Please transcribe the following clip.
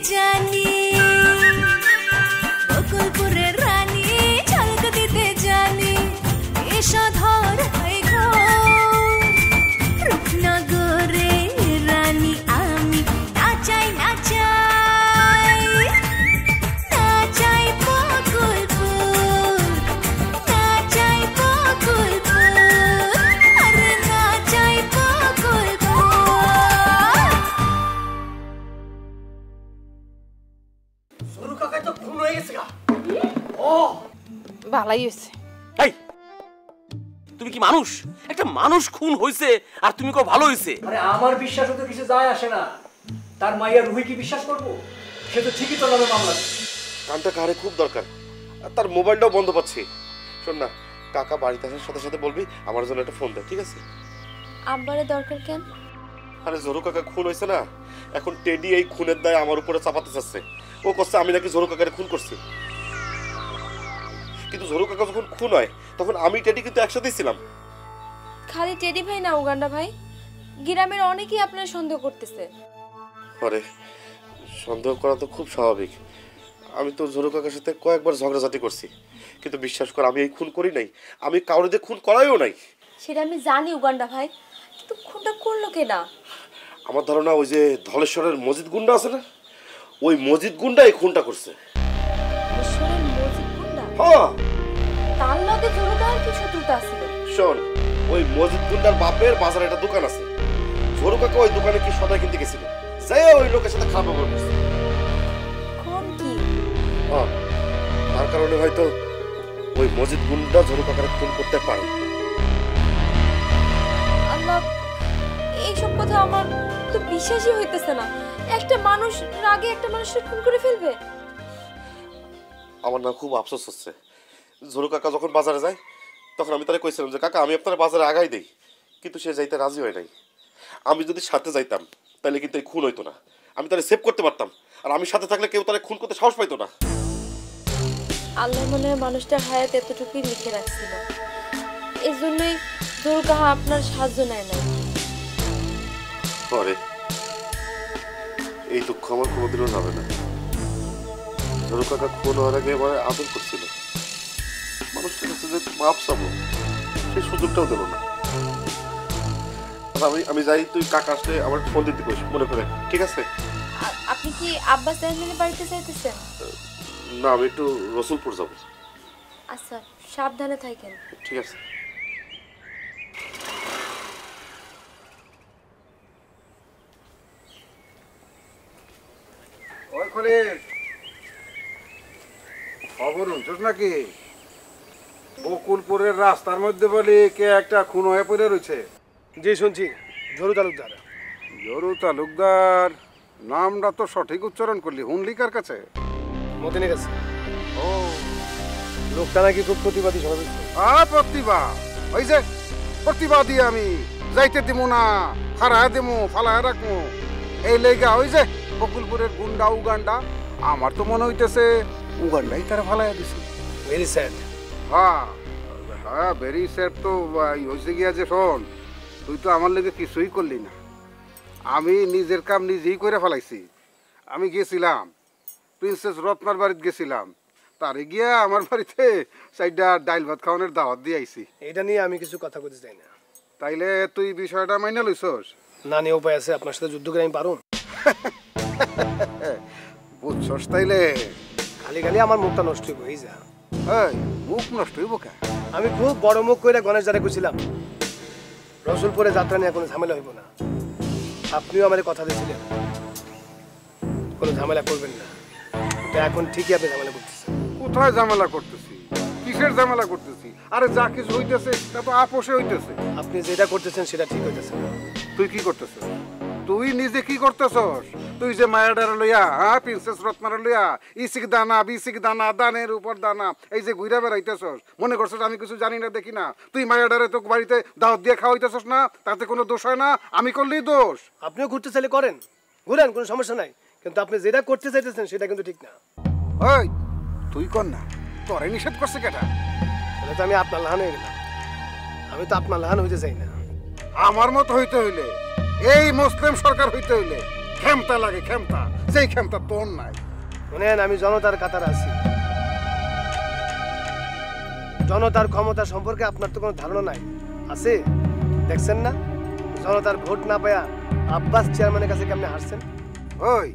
জানি বকুলপুরের রানী ঝলক দিতে জানি এসো ধর হয়ে গো রূপনগরে রানী আমি নাচাই নাচাই নাচাই বকুলপুর নাচাই বকুলপুর আরে নাচাই বকুলপুর। সরু কাকা তো খুন হয়ে গেছে গা। ও ভালাই হয়েছে। এই তুমি কি মানুষ? একটা মানুষ খুন হয়েছে আর তুমি কো ভালো হয়েছে? আরে আমার বিশ্বাস হতে কিছু যায় আসে না। তার মাইয়া রুহি কি বিশ্বাস করবো? সে তো ঠিকই তোর নামে মামলা। কানটা কারে খুব দরকার, আর তার মোবাইলটাও বন্ধ পাচ্ছি। শোন না, কাকা বাড়িতে আসার সাথে সাথে বলবি আমার জন্য একটা ফোন দে, ঠিক আছে? আব্বারে দরকার কেন? আরে ঝরু কাকা খুন হয়েছে না, এখন টেডি এই খুনের দায় আমার উপরে চাপাতে চাচ্ছে। ও করছে আমি নাকি ঝরু কাকারে খুন করছি, কিন্তু ঝরু কাকা যখন খুন হয় তখন আমি টেডি কিন্তু একসাথেই ছিলাম। খালি টেডি ভাই না, উগান্ডা ভাই, গ্রামের অনেকেই আপনার সন্দেহ করতেছে। আরে সন্দেহ করা তো খুব স্বাভাবিক। আমি তো ঝরু কাকার সাথে কয়েকবার ঝগড়াঝাটি করছি, কিন্তু বিশ্বাস কর আমি এই খুন করি নাই, আমি কাউরে দিয়ে খুন করাইও নাই। সেটা আমি জানি উগান্ডা ভাই, কিন্তু খুনটা করলো কেনা? আমার ধারণা ওই যে ধলেশ্বরের মসজিদ গুন্ডা আছে না, ওই মসজিদ গুন্ডা এই খুনটা করছে। ঈশ্বরের মসজিদ গুন্ডা? হ্যাঁ। তার লগে ঝরুকার কি শত্রুতা ছিল? শোন, ওই মসজিদ গুন্ডার বাপের বাজারে একটা দোকান আছে, ঝরু কাকা ওই দোকানে কি সদাই কিনতে গেছিল, যাই ওই লোকের সাথে খারাপ ব্যবহার করছে। কোন কি? হ্যাঁ, তার কারণে হয়তো ওই মসজিদ গুন্ডা ঝরু কাকারে খুন করতে পারে। আল্লাহ, এইসব কথা আমার তো বিশ্বাসই হইতেছে না। একটা মানুষ রাগে একটা মানুষের খুন করে ফেলবে? আমার না খুব আফসোস হচ্ছে। ঝরু কাকা যখন বাজারে যায় তখন আমি তারে কইছিলাম যে কাকা আমি আপনার বাজারে আগাই দেই, কিন্তু সে যাইতে রাজি হয় নাই। আমি যদি সাথে যাইতাম তাহলে কিন্তু এই খুন হইতো না, আমি তারে সেভ করতে পারতাম, আর আমি সাথে থাকলে কেউ তারে খুন করতে সাহস পাইতো না। আল্লাহ মনে হয় মানুষটার হায়াত এতটুকুই লিখে রাখছিল, এই জন্যই দুর্গা আপনার সাহায্য নেয় না। পরে এই দুঃখ আমার কোনোদিনও যাবে না। ঝরু কাকা খুন হওয়ার আগে আমার আদর করছিল, মানুষটার কাছে যে মাপ চাবো সেই সুযোগটাও দেবো না। আমি যাই, তুই কাকা আসলে আমার ফোন দিতে কইস মনে করে, ঠিক আছে? আপনি কি আব্বাস জাহানের বাড়িতে যাইতেছেন? না, আমি একটু রসুলপুর যাব। আচ্ছা, সাবধানে থাকেন। ঠিক আছে। ওই খলিল, খবর শুনছিস নাকি? বকুলপুরের রাস্তার মধ্যে বলি কে একটা খুন হয়ে পড়ে রয়েছে। জি শুনছি, ঝরু তালুকদার। জরু তালুকদার নামটা তো সঠিক উচ্চারণ করলি, হুনলি কার কাছে? মতিনের কাছে। ও, লোকটা নাকি খুব প্রতিবাদী স্বভাবের। প্রতিভা, ওই যে প্রতিবাদী আমি যাইতে দিব না, হারায় দেবো, ফালায় রাখবো, এই লেগা ওই যে বকুলপুরের গুন্ডা উগান্ডা, আমার তো মনে হইতেছে উগান্ডাই তারা ফালাইয়া দিছে। Very sad. হ্যাঁ হ্যাঁ, ভেরি স্যাড। তো হয়েছে গিয়া যে শোন, তুই তো আমার লেগে কিছুই করলি না, আমি নিজের কাম নিজেই করে ফেলাইছি। আমি গেছিলাম প্রিন্সেস রত্নার বাড়িতে গেছিলাম, তারে গিয়া আমার বাড়িতে সাইডটা ডাইল ভাত খাওয়ানোর দাওয়াত দিয়ে আইছি। এটা নিয়ে আমি কিছু কথা বলতে চাই না। তাইলে তুই বিষয়টা মাইনা লইছস? না নিয়ে উপায় আছে, আপনার সাথে যুদ্ধ করে আমি পারুম। বুঝছস তাইলে? খালি খালি আমার মুখটা নষ্ট হইব। এই যা মুখ নষ্ট হইব কে? আমি খুব বড় মুখ করে গণেশ দ্বারা কইছিলাম রসুলপুরে যাত্রা নিয়ে কোনো ঝামেলা হইব না। আপনিও আমাদের কথা দিয়েছিলেন কোনো ঝামেলা করবেন না, কিন্তু এখন ঠিকই আপনি ঝামেলা করতেছেন। কোথায় ঝামেলা করতেছি? কিসের ঝামেলা করতেছি? আরে যা কিছু হইতেছে তা তো আপোষে হইতেছে। আপনি যেটা করতেছেন সেটা ঠিক হইতেছে। তুই কি করতেছিস? তুই নিজে কি করতেছস? তুই যে মায়াডারে লইয়া, হ্যাঁ, প্রিন্সেস রত্নারে লইয়া ইসিক দানা বিসিক দানা দানের উপর দানা এই যে ঘুরে বেড়াইতেছস, মনে করছস আমি কিছু জানি না দেখি না? তুই মায়াডারে তো বাড়িতে দাওয়াত দিয়ে খাওয়াইতেছস না, তাতে কোনো দোষ হয় না? আমি করলেই দোষ। আপনিও ঘুরতে চাইলে করেন, ঘুরেন, কোনো সমস্যা নাই, কিন্তু আপনি যেটা করতে চাইতেছেন সেটা কিন্তু ঠিক না। ওই তুই কর না, তোরে নিষেধ করছে কেটা? তাহলে তো আমি আপনার লাহান হয়ে গেলাম। আমি তো আপনার লাহান হইতে চাই না। আমার মতো হইতে হইলে, এই মুসলিম সরকার হইতে হইলে ক্ষমতা লাগে, ক্ষমতা। সেইখানটা তোর নাই। শোনেন, আমি জনতার কাতার আছি। জনতার ক্ষমতা সম্পর্কে আপনার তো কোনো ধারণা নাই আছে? দেখছেন না জনতার ভোট না পায়া আব্বাস চেয়ারম্যানের কাছে কেমনে হারছেন? ওই